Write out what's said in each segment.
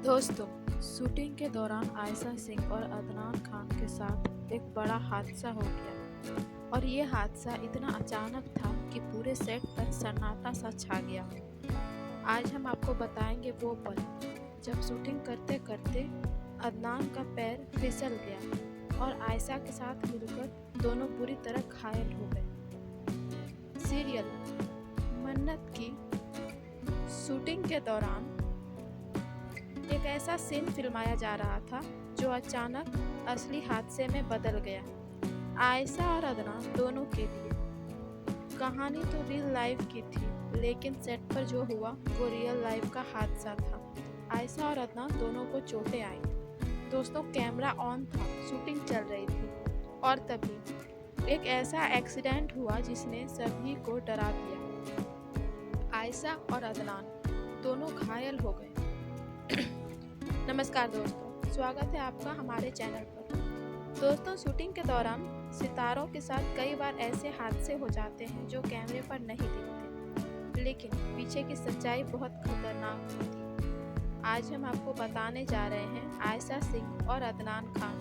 दोस्तों, शूटिंग के दौरान आयशा सिंह और अदनान खान के साथ एक बड़ा हादसा हो गया और ये हादसा इतना अचानक था कि पूरे सेट पर सन्नाटा सा छा गया। आज हम आपको बताएंगे वो पल जब शूटिंग करते करते अदनान का पैर फिसल गया और आयशा के साथ मिलकर दोनों बुरी तरह घायल हो गए। सीरियल मन्नत की शूटिंग के दौरान एक ऐसा सीन फिल्माया जा रहा था जो अचानक असली हादसे में बदल गया। आयशा और अदनान दोनों के लिए कहानी तो रियल लाइफ की थी, लेकिन सेट पर जो हुआ वो रियल लाइफ का हादसा था। आयशा और अदनान दोनों को चोटें आई। दोस्तों, कैमरा ऑन था, शूटिंग चल रही थी और तभी एक ऐसा एक्सीडेंट हुआ जिसने सभी को डरा दिया। आयशा और अदनान दोनों घायल हो गए। नमस्कार दोस्तों, स्वागत है आपका हमारे चैनल पर। दोस्तों, शूटिंग के दौरान सितारों के साथ कई बार ऐसे हादसे हो जाते हैं जो कैमरे पर नहीं दिखते, लेकिन पीछे की सच्चाई बहुत खतरनाक होती है। आज हम आपको बताने जा रहे हैं आयशा सिंह और अदनान खान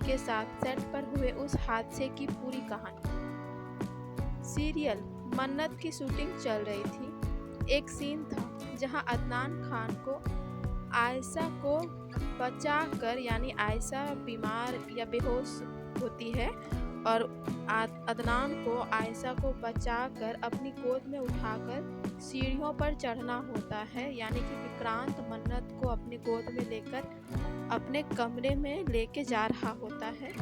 के साथ सेट पर हुए उस हादसे की पूरी कहानी। सीरियल मन्नत की शूटिंग चल रही थी। एक सीन था जहां अदनान खान को आयशा को बचाकर, यानी आयशा बीमार या बेहोश होती है और अदनान को आयशा को बचाकर अपनी गोद में उठाकर सीढ़ियों पर चढ़ना होता है, यानी कि विक्रांत मन्नत को अपनी गोद में लेकर अपने कमरे में लेके जा रहा होता है।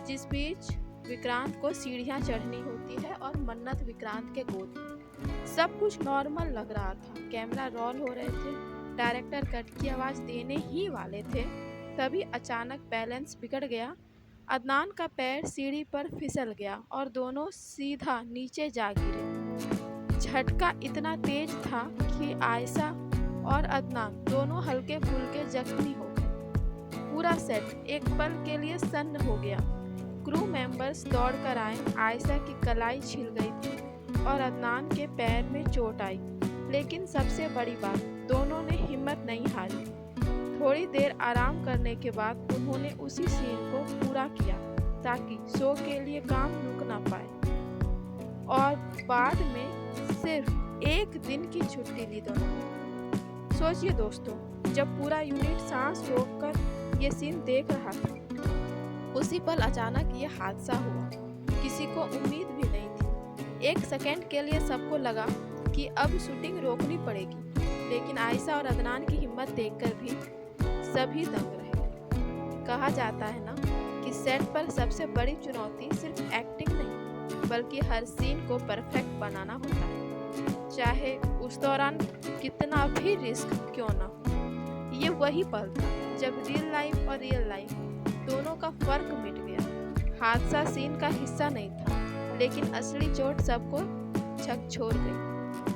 जिस बीच विक्रांत को सीढ़ियाँ चढ़नी होती है और मन्नत विक्रांत के गोद में। सब कुछ नॉर्मल लग रहा था, कैमरा रोल हो रहे थे, डायरेक्टर कट की आवाज देने ही वाले थे, तभी अचानक बैलेंस बिगड़ गया। अदनान का पैर सीढ़ी पर फिसल गया और दोनों सीधा नीचे जा गिरे। झटका इतना तेज था कि आयशा और अदनान दोनों हल्के फुल्के जख्मी हो गए। पूरा सेट एक पल के लिए सन्न हो गया। क्रू मेंबर्स दौड़कर आए, आयशा की कलाई छिल गई थी और अदनान के पैर में चोट आई, लेकिन सबसे बड़ी बात, दोनों ने हिम्मत नहीं हारी। थोड़ी देर आराम करने के बाद उन्होंने उसी सीन को पूरा किया ताकि शो के लिए काम रुक ना पाए और बाद में सिर्फ एक दिन की छुट्टी ली दोनों ने। सोचिए दोस्तों, जब पूरा यूनिट सांस रोककर ये सीन देख रहा था, उसी पल अचानक ये हादसा हुआ। किसी को उम्मीद भी नहीं थी। एक सेकंड के लिए सबको लगा कि अब शूटिंग रोकनी पड़ेगी, लेकिन आयशा और अदनान की हिम्मत देखकर भी सभी दंग रहे। कहा जाता है ना कि सेट पर सबसे बड़ी चुनौती सिर्फ एक्टिंग नहीं, बल्कि हर सीन को परफेक्ट बनाना होता है, चाहे उस दौरान कितना भी रिस्क क्यों ना हो। ये वही पल था जब रियल लाइफ और रियल लाइफ दोनों का फर्क मिट गया। हादसा सीन का हिस्सा नहीं था, लेकिन असली चोट सबको झकझोर गई।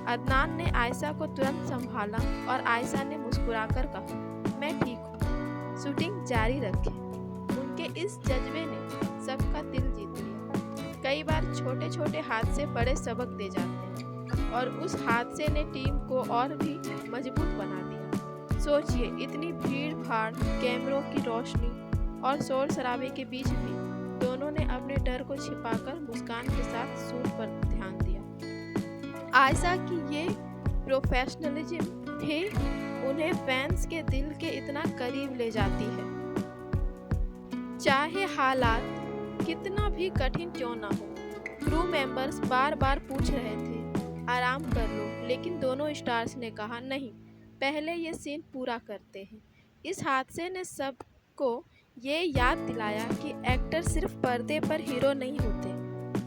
अदनान ने आयशा को तुरंत संभाला और आयशा ने मुस्कुराकर कहा, मैं ठीक हूँ, शूटिंग जारी रखें। उनके इस जज्बे ने सबका दिल जीत लिया। कई बार छोटे छोटे हादसे बड़े सबक दे जाते हैं और उस हादसे ने टीम को और भी मजबूत बना दिया। सोचिए, इतनी भीड़ भाड़, कैमरों की रोशनी और शोर शराबे के बीच भी दोनों ने अपने डर को छिपाकर मुस्कान के साथ शूट पर ध्यान दिया। आयशा की ये प्रोफेशनलिज्म ही उन्हें फैंस के दिल के इतना करीब ले जाती है। चाहे हालात कितना भी कठिन क्यों ना हो। क्रू मेंबर्स बार बार पूछ रहे थे आराम कर लो, लेकिन दोनों स्टार्स ने कहा नहीं, पहले ये सीन पूरा करते हैं। इस हादसे ने सबको ये याद दिलाया कि एक्टर सिर्फ पर्दे पर हीरो नहीं होते,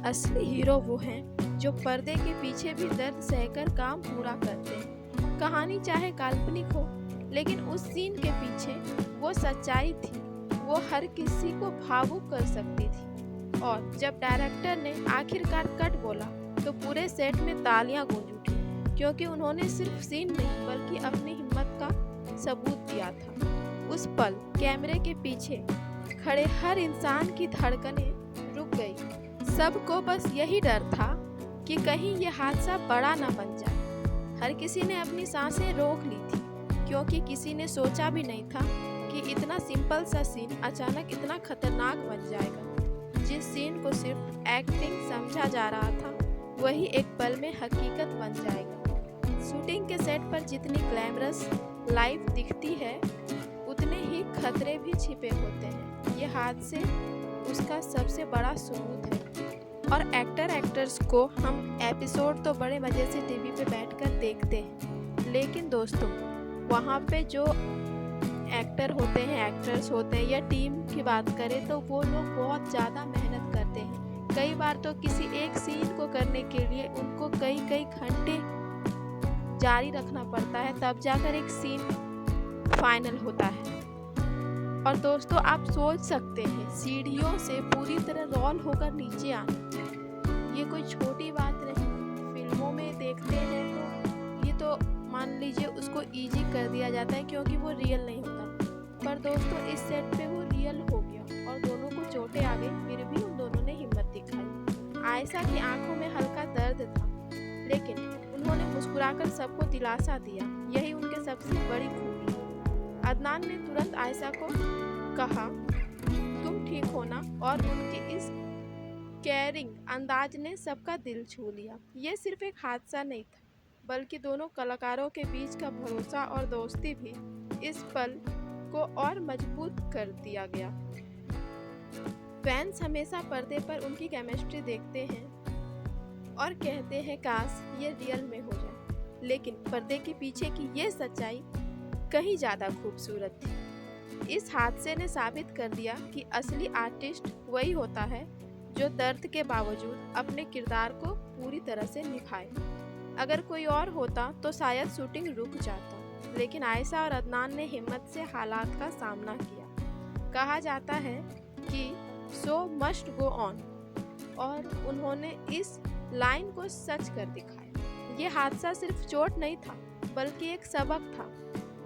असली हीरो वो हैं जो पर्दे के पीछे भी दर्द सहकर काम पूरा करते हैं। कहानी चाहे काल्पनिक हो, लेकिन उस सीन के पीछे वो सच्चाई थी, वो हर किसी को भावुक कर सकती थी। और जब डायरेक्टर ने आखिरकार कट बोला तो पूरे सेट में तालियां गूंज उठी, क्योंकि उन्होंने सिर्फ सीन नहीं बल्कि अपनी हिम्मत का सबूत दिया था। उस पल कैमरे के पीछे खड़े हर इंसान की धड़कनें रुक गई। सबको बस यही डर था कि कहीं ये हादसा बड़ा न बन जाए। हर किसी ने अपनी सांसें रोक ली थी क्योंकि किसी ने सोचा भी नहीं था कि इतना सिंपल सा सीन अचानक इतना खतरनाक बन जाएगा। जिस सीन को सिर्फ एक्टिंग समझा जा रहा था वही एक पल में हकीकत बन जाएगा। शूटिंग के सेट पर जितनी ग्लैमरस लाइफ दिखती है उतने ही खतरे भी छिपे होते हैं। ये हादसे उसका सबसे बड़ा सबूत है। और एक्टर्स को हम एपिसोड तो बड़े मज़े से टीवी पे बैठकर देखते हैं, लेकिन दोस्तों वहाँ पे जो एक्टर होते हैं, एक्ट्रेस होते हैं या टीम की बात करें तो वो लोग बहुत ज़्यादा मेहनत करते हैं। कई बार तो किसी एक सीन को करने के लिए उनको कई घंटे जारी रखना पड़ता है, तब जाकर एक सीन फाइनल होता है। और दोस्तों आप सोच सकते हैं सीढ़ियों से पूरी तरह रोल होकर नीचे आना, ये कोई छोटी बात नहीं। फिल्मों में देखते हैं तो ये तो मान लीजिए उसको इजी कर दिया जाता है क्योंकि वो रियल नहीं होता, पर दोस्तों इस सेट पे वो रियल हो गया और दोनों को चोटें आ गई, फिर भी उन दोनों ने हिम्मत दिखाई। आयशा की आंखों में हल्का दर्द था, लेकिन उन्होंने मुस्कुराकर सबको दिलासा दिया, यही उनके सबसे बड़ी खूबी है। अदनान ने तुरंत आयशा को कहा तुम ठीक हो ना, और उनके इस केयरिंग अंदाज ने सबका दिल छू लिया। ये सिर्फ एक हादसा नहीं था, बल्कि दोनों कलाकारों के बीच का भरोसा और दोस्ती भी इस पल को और मजबूत कर दिया गया। फैंस हमेशा पर्दे पर उनकी केमिस्ट्री देखते हैं और कहते हैं काश ये रियल में हो जाए, लेकिन पर्दे के पीछे की ये सच्चाई कहीं ज़्यादा खूबसूरत थी। इस हादसे ने साबित कर दिया कि असली आर्टिस्ट वही होता है जो दर्द के बावजूद अपने किरदार को पूरी तरह से निभाए। अगर कोई और होता तो शायद शूटिंग रुक जाता, लेकिन आयशा और अदनान ने हिम्मत से हालात का सामना किया। कहा जाता है कि शो मस्ट गो ऑन, और उन्होंने इस लाइन को सच कर दिखाया। ये हादसा सिर्फ चोट नहीं था, बल्कि एक सबक था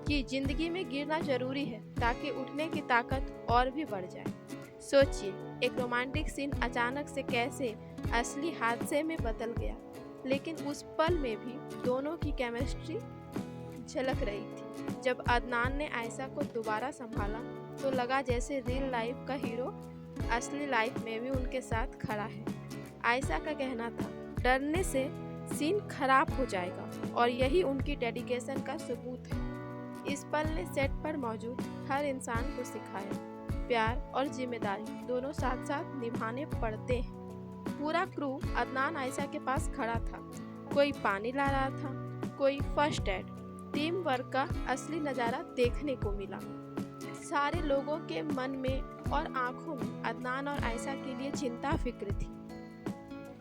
कि जिंदगी में गिरना जरूरी है ताकि उठने की ताकत और भी बढ़ जाए। सोचिए, एक रोमांटिक सीन अचानक से कैसे असली हादसे में बदल गया, लेकिन उस पल में भी दोनों की केमिस्ट्री झलक रही थी। जब अदनान ने आयशा को दोबारा संभाला तो लगा जैसे रियल लाइफ का हीरो असली लाइफ में भी उनके साथ खड़ा है। आयशा का कहना था डरने से सीन खराब हो जाएगा, और यही उनकी डेडिकेशन का सबूत है। इस पल ने सेट पर मौजूद हर इंसान को सिखाया प्यार और जिम्मेदारी दोनों साथ साथ निभाने पड़ते हैं। पूरा क्रू अदनान आयशा के पास खड़ा था, कोई पानी ला रहा था, कोई फर्स्ट एड। टीम वर्क का असली नज़ारा देखने को मिला। सारे लोगों के मन में और आंखों में अदनान और आयशा के लिए चिंता फिक्र थी।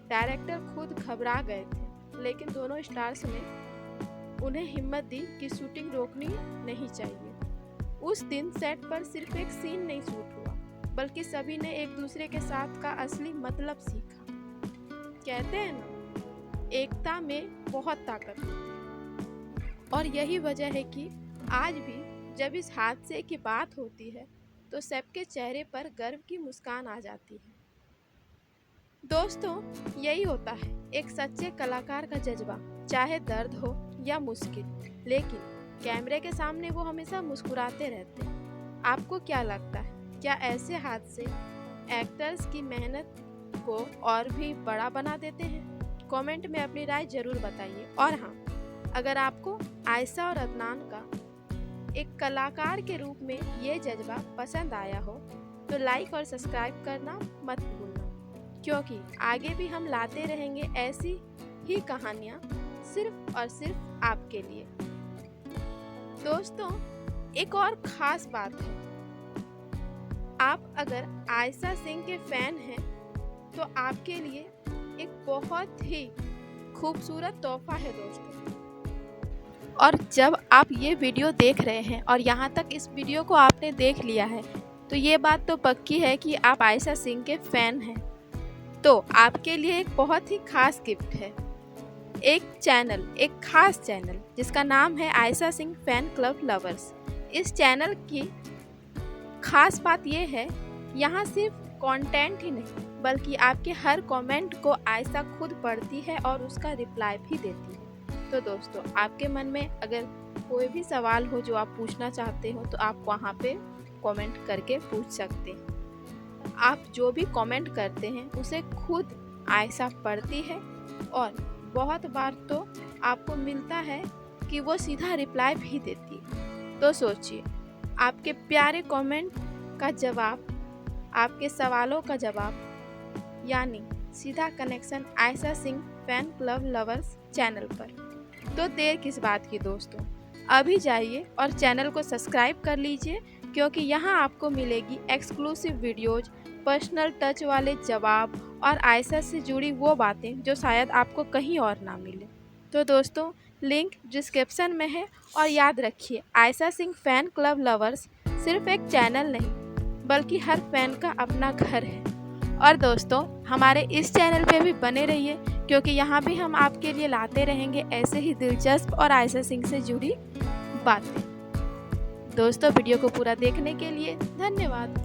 डायरेक्टर खुद घबरा गए थे, लेकिन दोनों स्टार्स ने उन्हें हिम्मत दी कि शूटिंग रोकनी नहीं चाहिए। उस दिन सेट पर सिर्फ एक सीन नहीं शूट हुआ, बल्कि सभी ने एक दूसरे के साथ का असली मतलब सीखा। कहते हैं ना, एकता में बहुत ताकत होती है, और यही वजह है कि आज भी जब इस हादसे की बात होती है तो सबके चेहरे पर गर्व की मुस्कान आ जाती है। दोस्तों यही होता है एक सच्चे कलाकार का जज्बा, चाहे दर्द हो या मुश्किल, लेकिन कैमरे के सामने वो हमेशा मुस्कुराते रहते हैं। आपको क्या लगता है, क्या ऐसे हादसे एक्टर्स की मेहनत को और भी बड़ा बना देते हैं? कमेंट में अपनी राय जरूर बताइए। और हाँ, अगर आपको आयशा और अदनान का एक कलाकार के रूप में ये जज्बा पसंद आया हो तो लाइक और सब्सक्राइब करना मत भूलना, क्योंकि आगे भी हम लाते रहेंगे ऐसी ही कहानियाँ सिर्फ और सिर्फ आपके लिए। दोस्तों एक और ख़ास बात है, आप अगर आयशा सिंह के फ़ैन हैं तो आपके लिए एक बहुत ही खूबसूरत तोहफा है दोस्तों। और जब आप ये वीडियो देख रहे हैं और यहाँ तक इस वीडियो को आपने देख लिया है तो ये बात तो पक्की है कि आप आयशा सिंह के फ़ैन हैं। तो आपके लिए एक बहुत ही ख़ास गिफ्ट है, एक ख़ास चैनल जिसका नाम है Ayesha Singh fan club lovers. इस चैनल की ख़ास बात ये है, यहाँ सिर्फ कंटेंट ही नहीं बल्कि आपके हर कमेंट को आयशा खुद पढ़ती है और उसका रिप्लाई भी देती है। तो दोस्तों आपके मन में अगर कोई भी सवाल हो जो आप पूछना चाहते हो तो आप वहाँ पे कमेंट करके पूछ सकते हैं। आप जो भी कमेंट करते हैं उसे खुद आयशा पढ़ती है और बहुत बार तो आपको मिलता है कि वो सीधा रिप्लाई भी देती है। तो सोचिए, आपके प्यारे कमेंट का जवाब, आपके सवालों का जवाब, यानी सीधा connection Ayesha Singh fan club lovers channel पर। तो देर किस बात की दोस्तों, अभी जाइए और चैनल को सब्सक्राइब कर लीजिए, क्योंकि यहाँ आपको मिलेगी एक्सक्लूसिव वीडियोज, पर्सनल टच वाले जवाब और आयशा से जुड़ी वो बातें जो शायद आपको कहीं और ना मिले। तो दोस्तों, लिंक डिस्क्रिप्शन में है। और याद रखिए, Ayesha Singh fan club lovers सिर्फ एक चैनल नहीं बल्कि हर फैन का अपना घर है। और दोस्तों, हमारे इस चैनल पे भी बने रहिए, क्योंकि यहाँ भी हम आपके लिए लाते रहेंगे ऐसे ही दिलचस्प और आयशा सिंह से जुड़ी बातें। दोस्तों, वीडियो को पूरा देखने के लिए धन्यवाद।